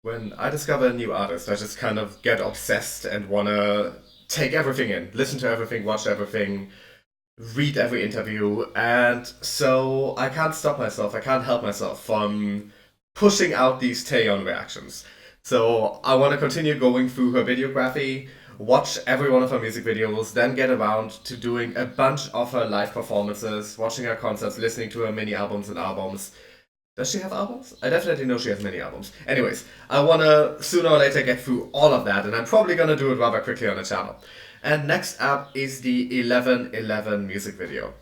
When I discover a new artist, I just kind of get obsessed and wanna take everything in, listen to everything, watch everything, read every interview, and so I can't stop myself. I can't help myself from pushing out these Taeyeon reactions. So I want to continue going through her videography, watch every one of her music videos, then get around to doing a bunch of her live performances, watching her concerts, listening to her mini albums and albums. Does she have albums? I definitely know she has many albums. Anyways, I wanna sooner or later get through all of that, and I'm probably gonna do it rather quickly on the channel. And next up is the 1111 music video.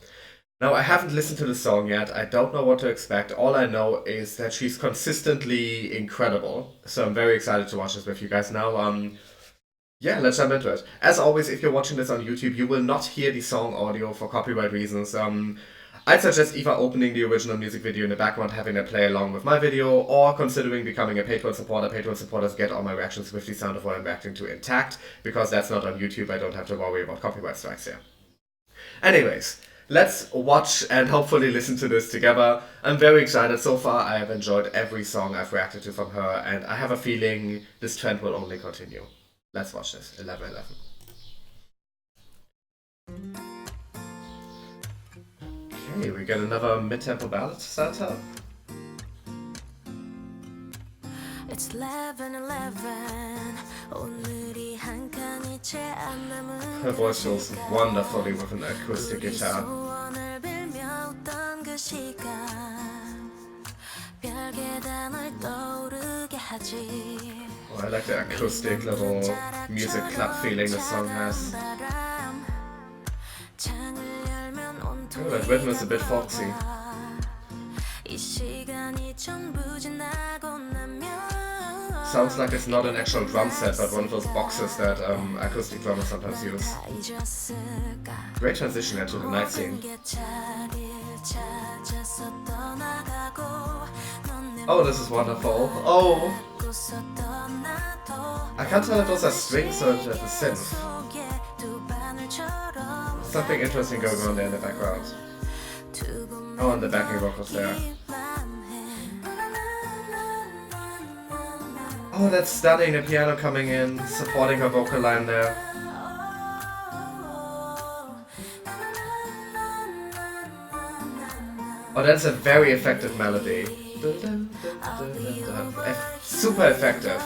Now, I haven't listened to the song yet. I don't know what to expect. All I know is that she's consistently incredible. So I'm very excited to watch this with you guys now. Yeah, let's jump into it. As always, if you're watching this on YouTube, you will not hear the song audio for copyright reasons. I'd suggest either opening the original music video in the background, having it play along with my video, or considering becoming a Patreon supporter. Patreon supporters get all my reactions with the sound of what I'm reacting to intact, because that's not on YouTube. I don't have to worry about copyright strikes here. Anyways, let's watch and hopefully listen to this together. I'm very excited. So far, I have enjoyed every song I've reacted to from her, and I have a feeling this trend will only continue. Let's watch this. 1111. Okay, we get another mid-tempo ballad setup. It's 11:11. 오늘이 한 칸이 채 안 남은 Her voice feels wonderfully with an acoustic guitar. 소원을 빌며 웃던 그 시간 별 계단을 떠오르게 하지. Oh, I like the acoustic little music club feeling this song has. Oh, that rhythm is a bit folksy. Sounds like it's not an actual drum set, but one of those boxes that acoustic drummers sometimes use. Great transition into the night scene. Oh, this is wonderful. Oh! I can't tell if those are strings or if it's a synth. Something interesting going on there in the background. Oh, and the backing vocals there. Oh, that's stunning, the piano coming in, supporting her vocal line there. Oh, that's a very effective melody. Super effective.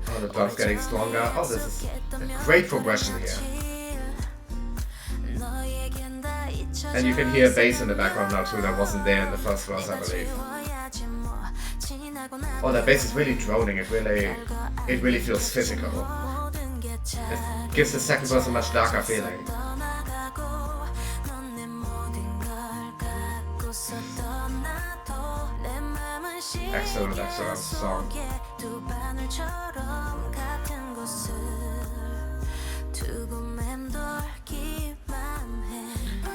Oh, the drum's getting stronger. Oh, this is a great progression here. And you can hear bass in the background now too, that wasn't there in the first verse, I believe. Oh, that bass is really droning, it really feels physical. It gives the second verse a much darker feeling. Excellent, excellent song.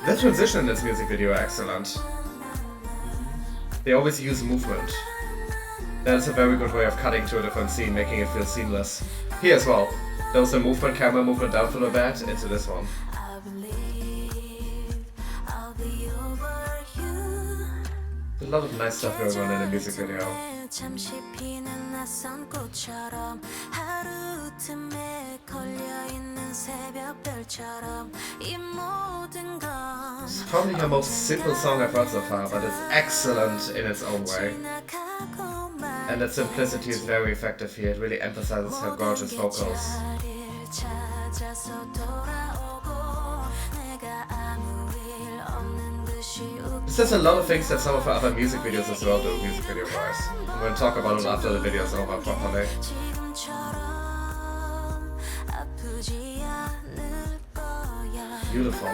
The transition in this music video are excellent. They always use movement. That is a very good way of cutting to a different scene, making it feel seamless. Here as well. There was a movement, camera movement down from the bed into this one. A lot of nice stuff going on in the music video. It's probably her most simple song I've heard so far, but it's excellent in its own way. And that simplicity is very effective here. It really emphasizes her gorgeous vocals. It says a lot of things that some of her other music videos as well do, music video wise. I'm going to talk about it after the video is over properly. Beautiful.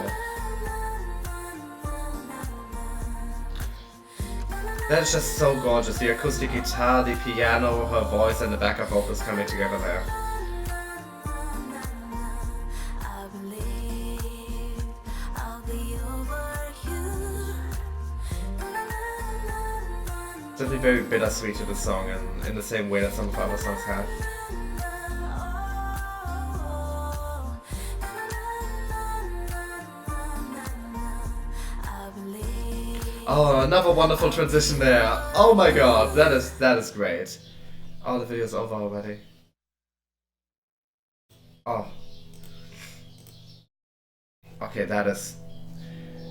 That is just so gorgeous. The acoustic guitar, the piano, her voice, and the backup vocals coming together there. Something very bittersweet to the song, and in the same way that some of her other songs have. Oh, another wonderful transition there. Oh my god, that is great. Oh, the video's over already. Oh, okay, that is.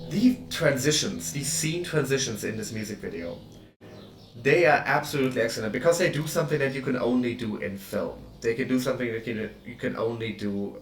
These transitions, these scene transitions in this music video, they are absolutely excellent because they do something that you can only do in film. They can do something that you can only do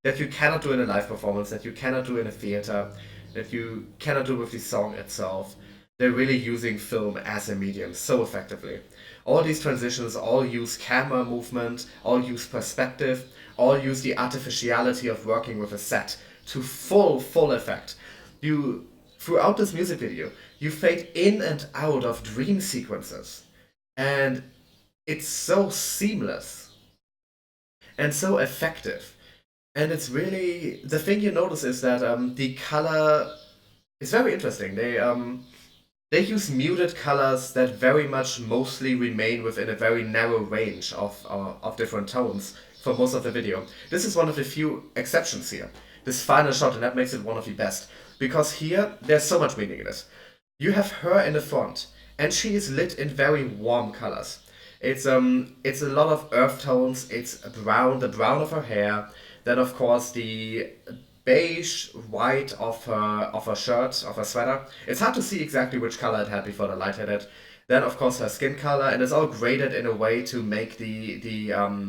that you cannot do in a live performance, that you cannot do in a theater, that you cannot do with the song itself. They're really using film as a medium so effectively. All these transitions all use camera movement, all use perspective, all use the artificiality of working with a set to full effect. You throughout this music video, you fade in and out of dream sequences, and it's so seamless and so effective. And it's really the thing you notice is that the color is very interesting. They use muted colors that very much mostly remain within a very narrow range of different tones for most of the video. This is one of the few exceptions here. This final shot, and that makes it one of the best. Because here, there's so much meaning in it. You have her in the front, and she is lit in very warm colors. It's a lot of earth tones. It's brown, the brown of her hair. Then of course the beige white of her shirt, of her sweater. It's hard to see exactly which color it had before the light hit it. Then of course her skin color, and it's all graded in a way to make the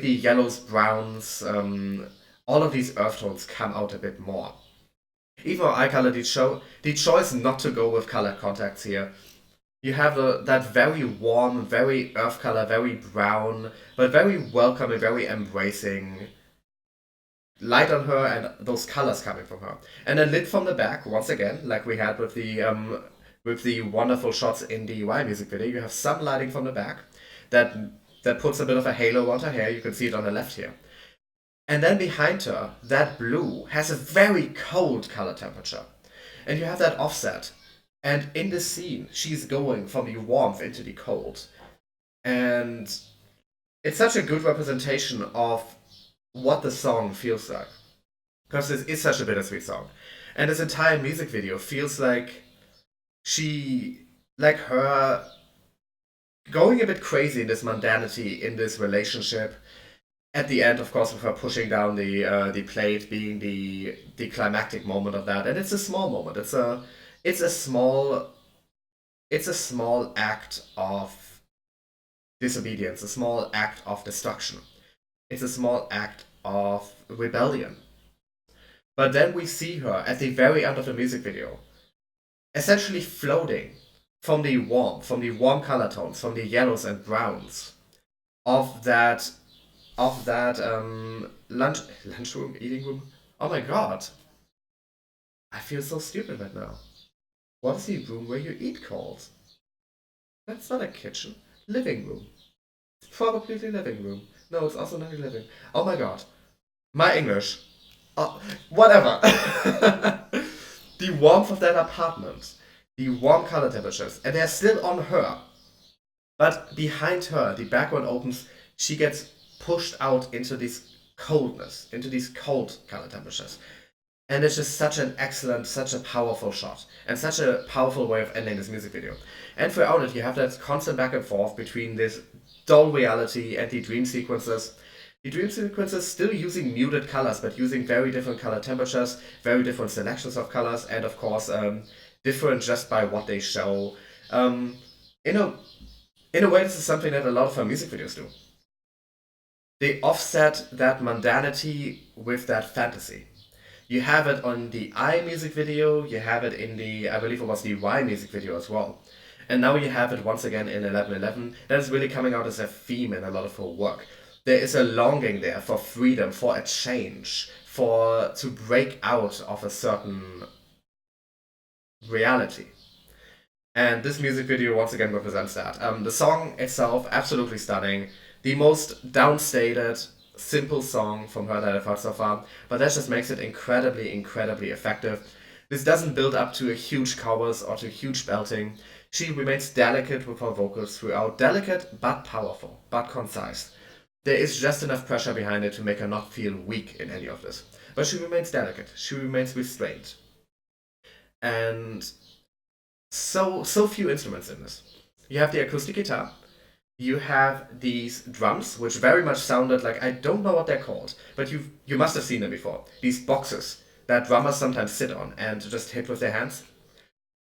yellows, browns, all of these earth tones come out a bit more. Even for eye color, the choice not to go with colored contacts here. You have that very warm, very earth color, very brown, but very welcoming, very embracing light on her and those colors coming from her. And then lit from the back, once again, like we had with the wonderful shots in the Y music video, you have some lighting from the back that that puts a bit of a halo on her hair. You can see it on the left here. And then behind her, that blue has a very cold color temperature. And you have that offset. And in the scene, she's going from the warmth into the cold. And it's such a good representation of what the song feels like. Because this is such a bittersweet song. And this entire music video feels like like her going a bit crazy in this mundanity, in this relationship. At the end, of course, with her pushing down the plate being the climactic moment of that. And it's a small moment. It's a small it's a small act of disobedience, a small act of destruction. It's a small act of rebellion. But then we see her at the very end of the music video, essentially floating from the warm color tones, from the yellows and browns of that lunchroom, eating room. Oh my god, I feel so stupid right now. What is the room where you eat called? That's not a kitchen. Living room. It's probably the living room. No, it's also not a living. Oh my god. My English. Oh, whatever. The warmth of that apartment. The warm color temperatures. And they're still on her. But behind her, the background opens. She gets pushed out into this coldness. Into these cold color temperatures. And it's just such an excellent, such a powerful shot, and such a powerful way of ending this music video. And throughout it, you have that constant back and forth between this dull reality and the dream sequences. The dream sequences still using muted colors, but using very different color temperatures, very different selections of colors, and of course, different just by what they show. In a in a way, this is something that a lot of her music videos do. They offset that mundanity with that fantasy. You have it on the I music video, you have it in the, I believe it was the Y music video as well. And now you have it once again in 1111. That is really coming out as a theme in a lot of her work. There is a longing there for freedom, for a change, for to break out of a certain reality. And this music video once again represents that. The song itself, absolutely stunning. The most downstated, simple song from her that I've heard so far, but that just makes it incredibly effective. This doesn't build up to a huge chorus or to huge belting. She remains delicate with her vocals throughout, delicate but powerful, but concise. There is just enough pressure behind it to make her not feel weak in any of this. But she remains delicate, she remains restrained. And so few instruments in this. You have the acoustic guitar, you have these drums, which very much sounded like, I don't know what they're called, but you must have seen them before. These boxes that drummers sometimes sit on and just hit with their hands,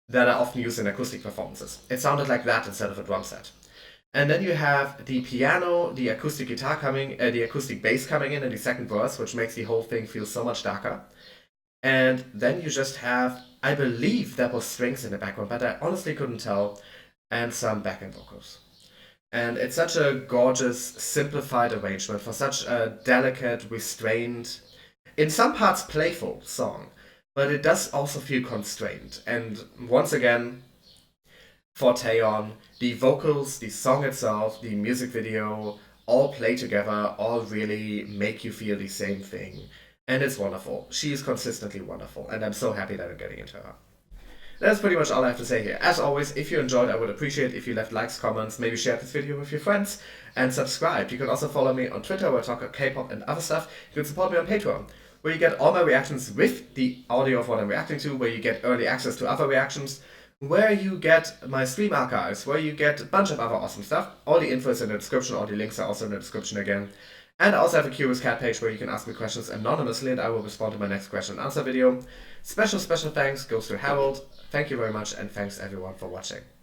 that are often used in acoustic performances. It sounded like that instead of a drum set. And then you have the piano, the acoustic guitar the acoustic bass coming in the second verse, which makes the whole thing feel so much darker. And then you just have, I believe there was strings in the background, but I honestly couldn't tell, and some backing vocals. And it's such a gorgeous, simplified arrangement for such a delicate, restrained, in some parts playful song. But it does also feel constrained. And once again, for Taeyeon, the vocals, the song itself, the music video, all play together, all really make you feel the same thing. And it's wonderful. She is consistently wonderful, and I'm so happy that I'm getting into her. That's pretty much all I have to say here. As always, if you enjoyed, I would appreciate if you left likes, comments, maybe share this video with your friends, and subscribe. You can also follow me on Twitter where I talk about K-pop and other stuff. You can support me on Patreon, where you get all my reactions with the audio of what I'm reacting to, where you get early access to other reactions, where you get my stream archives, where you get a bunch of other awesome stuff. All the info is in the description, all the links are also in the description again. And I also have a Curious Cat page where you can ask me questions anonymously and I will respond to my next question and answer video. Special thanks goes to Harold. Thank you very much, and thanks everyone for watching.